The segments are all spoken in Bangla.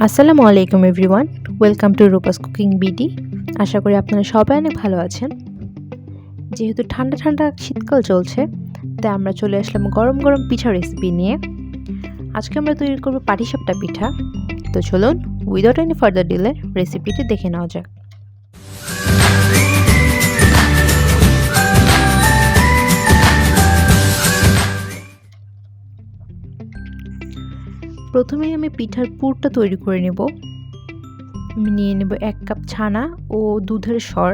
আসসালামু আলাইকুম everyone, welcome to Rupa's cooking BD. আশা করি আপনারা সবাই অনেক ভালো আছেন। যেহেতু ঠান্ডা ঠান্ডা শীতকাল চলছে, তাই আমরা চলে আসলাম গরম গরম পিঠা রেসিপি নিয়ে। আজকে আমরা তৈরি করব পাটিসাপটা পিঠা। তো চলুন উইদাউট এনি ফার্দার ডিলে রেসিপিটি দেখে নেওয়া যাক। প্রথমে আমি পিঠার পুরটা তৈরি করে নেব। আমি নিয়ে নেব 1 কাপ ছানা ও দুধের সর।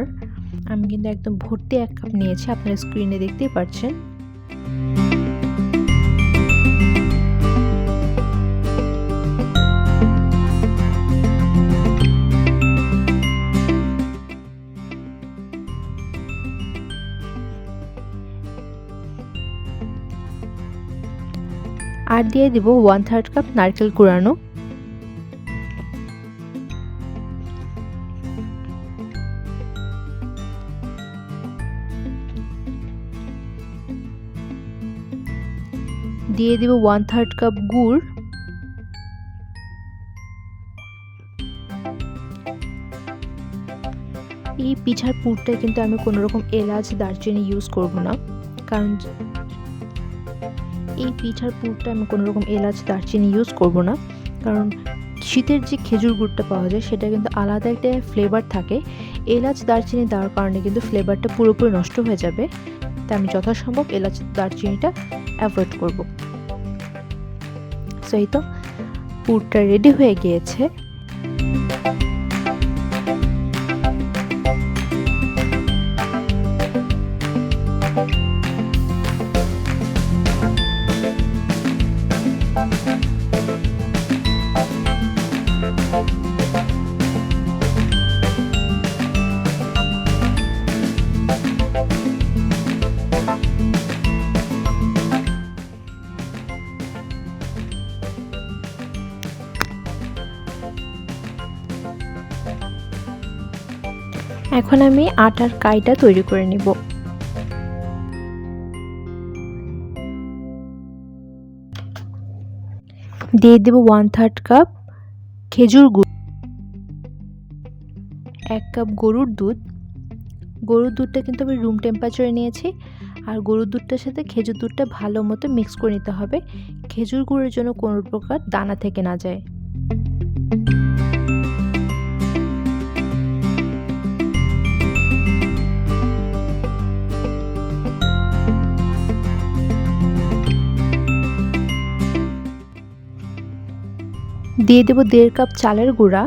আমি কিন্তু একদম ভর্তি 1 কাপ নিয়েছি, আপনারা স্ক্রিনে দেখতেই পাচ্ছেন। আর দিয়ে দিব 1/3 কাপ নারকেল কুড়ানো। দিয়ে দিব 1/3 কাপ গুড়। এই পিঠার পুরটায় কিন্তু আমি কোনো রকম এলাচ দারচিনি ইউজ করব না, কারণ শীতের যে খেজুর গুড়টা পাওয়া যায় সেটা কিন্তু আলাদা একটা ফ্লেভার থাকে। এলাচ দারচিনি দেওয়ার কারণে কিন্তু ফ্লেভারটা পুরোপুরি নষ্ট হয়ে যাবে, তাই আমি যথাসম্ভব এলাচ দারচিনিটা অ্যাভয়েড করব। সো এই তো পুরটা রেডি হয়ে গিয়েছে। এখন আমি আটার কাইটা তৈরি করে নিব। দিয়ে দেব 1/3 কাপ খেজুর গুড়, 1 কাপ গরুর দুধ। গরুর দুধটা কিন্তু আমি রুম টেম্পারেচারে নিয়েছি, আর গরুর দুধটার সাথে খেজুর দুধটা ভালো মতো মিক্স করে নিতে হবে, খেজুর গুড়ের জন্য কোনো প্রকার দানা থেকে না যায়। দিয়ে দেব 1.5 কাপ চালের গুঁড়া।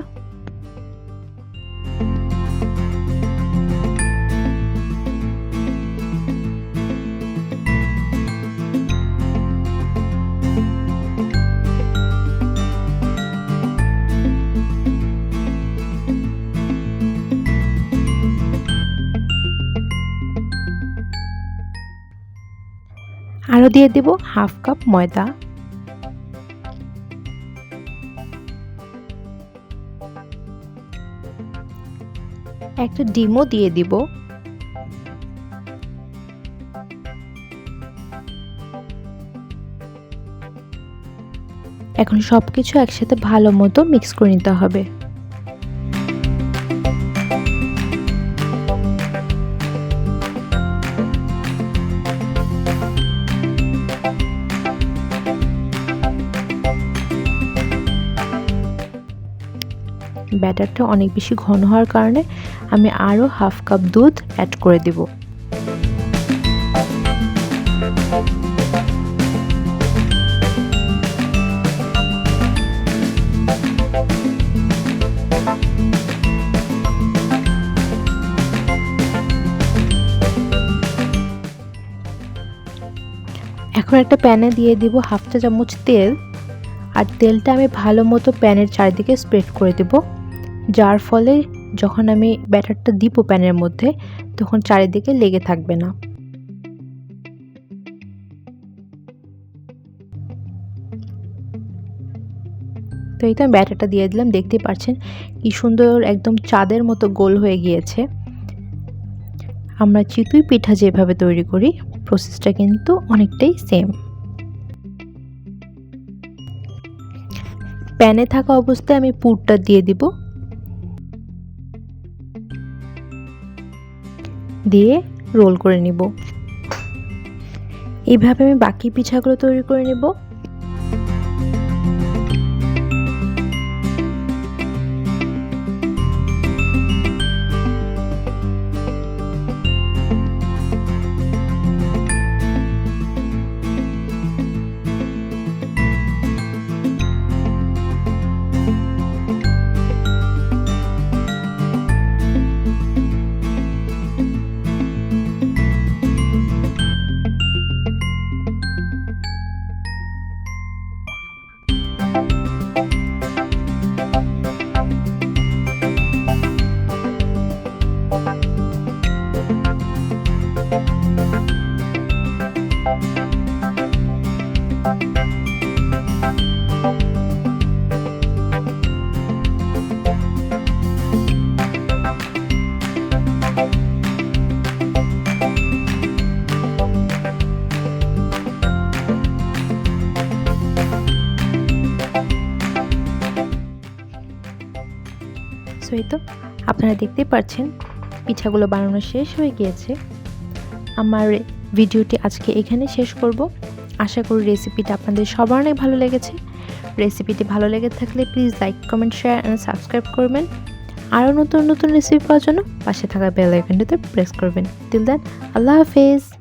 আরও দিয়ে দেব 1/2 কাপ ময়দা। একটা ডিমও দিয়ে দিব। এখন সবকিছু একসাথে ভালো মতো মিক্স করে নিতে হবে। ব্যাটারটা অনেক বেশি ঘন হওয়ার কারণে আমি আরও 1/2 কাপ দুধ অ্যাড করে দেব। এখন একটা প্যানে দিয়ে দিব 1/2 চা চামচ তেল, আর তেলটা আমি ভালো মতো প্যানের চারিদিকে স্প্রেড করে দেব, যার ফলে যখন আমি ব্যাটারটা দিব প্যানের মধ্যে তখন চারিদিকে লেগে থাকবে না। তো এই তো আমি ব্যাটারটা দিয়ে দিলাম, দেখতেই পাচ্ছেন কি সুন্দর একদম চাঁদের মতো গোল হয়ে গিয়েছে। আমরা চিতই পিঠা যেভাবে তৈরি করি প্রসেসটা কিন্তু অনেকটাই সেম। প্যানে থাকা অবস্থায় আমি পুরটা দিয়ে দিব, দিয়ে রোল করে নিব। এইভাবে আমি বাকি পিঠাগুলো তৈরি করে নেব। সো এই তো আপনারা দেখতেই পাচ্ছেন পিঠাগুলো বানানো শেষ হয়ে গিয়েছে। আমার ভিডিওটি আজকে এখানে শেষ করব। আশা করি রেসিপিটা আপনাদের সবার অনেক ভালো লেগেছে। রেসিপিটি ভালো লেগে থাকলে please like, comment, share and subscribe করবেন। আরও নতুন নতুন রেসিপি পাওয়ার জন্য পাশে থাকা বেল আইকনটিতে প্রেস করবেন। টিল দেন, আল্লাহ হাফেজ।